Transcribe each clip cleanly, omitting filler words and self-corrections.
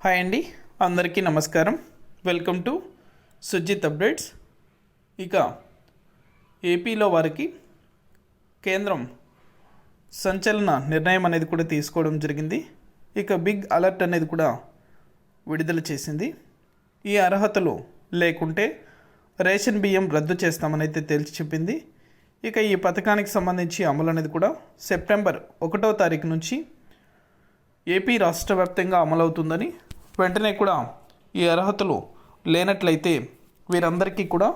Hi అండి, అందరికీ నమస్కారం. Welcome to Sujith updates. ఇక ఏపీలో వారికి కేంద్రం సంచలన నిర్ణయం అనేది కూడా తీసుకోవడం జరిగింది. ఇక బిగ్ అలర్ట్ అనేది కూడా విడుదల చేసింది. ఈ అర్హతలు లేకుంటే రేషన్ బియ్యం రద్దు చేస్తామని అయితే తేల్చి చెప్పింది. ఇక ఈ పథకానికి సంబంధించి అమలు అనేది కూడా సెప్టెంబర్ 1వ తారీఖు నుంచి ఏపీ రాష్ట్ర వ్యాప్తంగా అమలవుతుందని, వెంటనే కూడా ఈ అర్హతలు లేనట్లయితే వీరందరికీ కూడా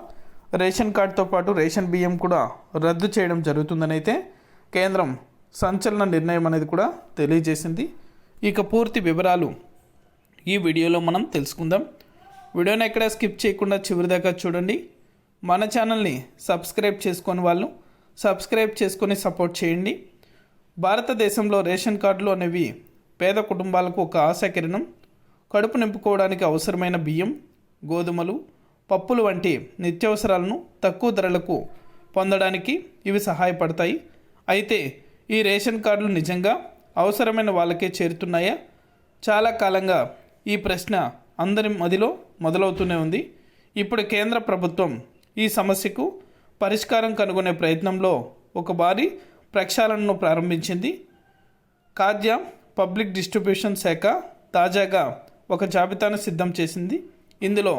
రేషన్ కార్డుతో పాటు రేషన్ బియ్యం కూడా రద్దు చేయడం జరుగుతుందని అయితే కేంద్రం సంచలన నిర్ణయం అనేది కూడా తెలియజేసింది. ఇక పూర్తి వివరాలు ఈ వీడియోలో మనం తెలుసుకుందాం. వీడియోని ఎక్కడ స్కిప్ చేయకుండా చివరి దాకా చూడండి. మన ఛానల్ని సబ్స్క్రైబ్ చేసుకొని వాళ్ళు సబ్స్క్రైబ్ చేసుకొని సపోర్ట్ చేయండి. భారతదేశంలో రేషన్ కార్డులు అనేవి పేద కుటుంబాలకు ఒక ఆశాకిరణం. కడుపు నింపుకోవడానికి అవసరమైన బియ్యం, గోధుమలు, పప్పులు వంటి నిత్యావసరాలను తక్కువ ధరలకు పొందడానికి ఇవి సహాయపడతాయి. అయితే ఈ రేషన్ కార్డులు నిజంగా అవసరమైన వాళ్ళకే చేరుతున్నాయా? చాలా కాలంగా ఈ ప్రశ్న అందరి మదిలో మొదలవుతూనే ఉంది. ఇప్పుడు కేంద్ర ప్రభుత్వం ఈ సమస్యకు పరిష్కారం కనుగొనే ప్రయత్నంలో ఒక భారీ ప్రక్షాళనను ప్రారంభించింది. ఖాద్య పబ్లిక్ డిస్ట్రిబ్యూషన్ శాఖ తాజాగా ఒక జాబితాను సిద్ధం చేసింది. ఇందులో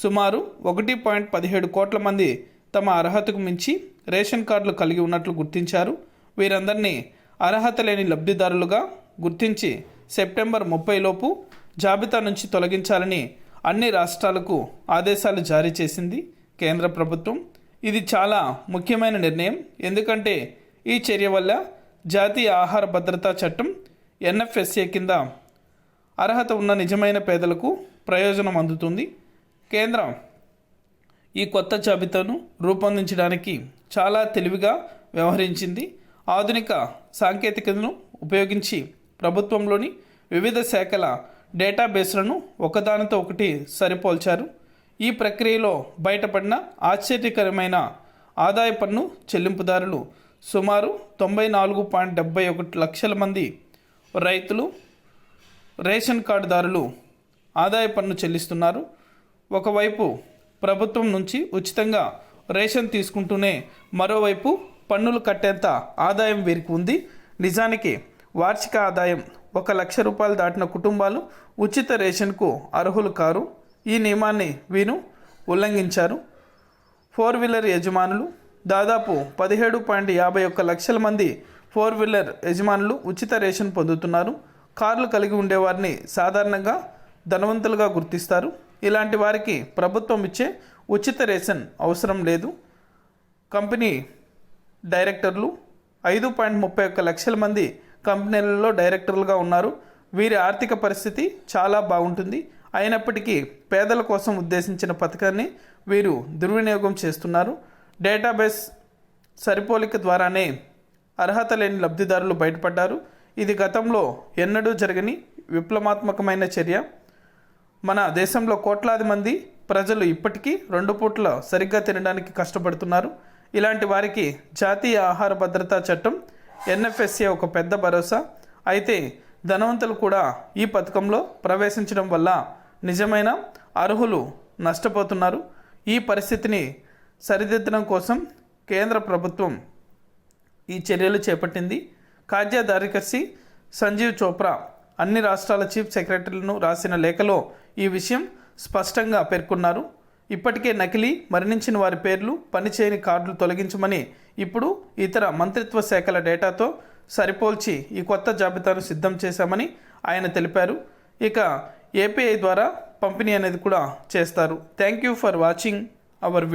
సుమారు 1.17 కోట్ల మంది తమ అర్హతకు మించి రేషన్ కార్డులు కలిగి ఉన్నట్లు గుర్తించారు. వీరందరినీ అర్హత లేని లబ్ధిదారులుగా గుర్తించి సెప్టెంబర్ 30 లోపు జాబితా నుంచి తొలగించాలని అన్ని రాష్ట్రాలకు ఆదేశాలు జారీ చేసింది కేంద్ర ప్రభుత్వం. ఇది చాలా ముఖ్యమైన నిర్ణయం. ఎందుకంటే ఈ చర్య వల్ల జాతీయ ఆహార భద్రతా చట్టం NFSA కింద అర్హత ఉన్న నిజమైన పేదలకు ప్రయోజనం అందుతుంది. కేంద్రం ఈ కొత్త జాబితాను రూపొందించడానికి చాలా తెలివిగా వ్యవహరించింది. ఆధునిక సాంకేతికతను ఉపయోగించి ప్రభుత్వంలోని వివిధ శాఖల డేటాబేస్లను ఒకదానితో ఒకటి సరిపోల్చారు. ఈ ప్రక్రియలో బయటపడిన ఆశ్చర్యకరమైన ఆదాయ పన్ను చెల్లింపుదారులు సుమారు 94.71 లక్షల మంది రైతులు, రేషన్ కార్డుదారులు ఆదాయ పన్ను చెల్లిస్తున్నారు. ఒకవైపు ప్రభుత్వం నుంచి ఉచితంగా రేషన్ తీసుకుంటూనే మరోవైపు పన్నులు కట్టేంత ఆదాయం వీరికి ఉంది. నిజానికి వార్షిక ఆదాయం 1 లక్ష రూపాయలు దాటిన కుటుంబాలు ఉచిత రేషన్కు అర్హులు కారు. ఈ నియమాన్ని వీరు ఉల్లంఘించారు. 4 వీలర్ యజమానులు దాదాపు 17.51 లక్షల మంది 4 వీలర్ యజమానులు ఉచిత రేషన్ పొందుతున్నారు. కార్లు కలిగి ఉండేవారిని సాధారణంగా ధనవంతులుగా గుర్తిస్తారు. ఇలాంటి వారికి ప్రభుత్వం ఇచ్చే ఉచిత రేషన్ అవసరం లేదు. కంపెనీ డైరెక్టర్లు 5.31 లక్షల మంది కంపెనీలలో డైరెక్టర్లుగా ఉన్నారు. వీరి ఆర్థిక పరిస్థితి చాలా బాగుంటుంది. అయినప్పటికీ పేదల కోసం ఉద్దేశించిన పథకాన్ని వీరు దుర్వినియోగం చేస్తున్నారు. డేటాబేస్ సరిపోలిక ద్వారానే అర్హత లేని లబ్ధిదారులు బయటపడ్డారు. ఇది గతంలో ఎన్నడూ జరగని విప్లవాత్మకమైన చర్య. మన దేశంలో కోట్లాది మంది ప్రజలు ఇప్పటికీ 2 పూట్ల సరిగ్గా తినడానికి కష్టపడుతున్నారు. ఇలాంటి వారికి జాతీయ ఆహార భద్రతా చట్టం NFSA ఒక పెద్ద భరోసా. అయితే ధనవంతులు కూడా ఈ పథకంలో ప్రవేశించడం వల్ల నిజమైన అర్హులు నష్టపోతున్నారు. ఈ పరిస్థితిని సరిదిద్దడం కోసం కేంద్ర ప్రభుత్వం ఈ చర్యలు చేపట్టింది. ఖాద్య కార్యదర్శి సంజీవ్ చోప్రా అన్ని రాష్ట్రాల చీఫ్ సెక్రటరీలను రాసిన లేఖలో ఈ విషయం స్పష్టంగా పేర్కొన్నారు. ఇప్పటికే నకిలీ, మరణించిన వారి పేర్లు, పనిచేయని కార్డులు తొలగించమని ఇప్పుడు ఇతర మంత్రిత్వ శాఖల డేటాతో సరిపోల్చి ఈ కొత్త జాబితాను సిద్ధం చేశామని ఆయన తెలిపారు. ఇక API ద్వారా పంపిణీ అనేది కూడా చేస్తారు. Thank you for watching our video.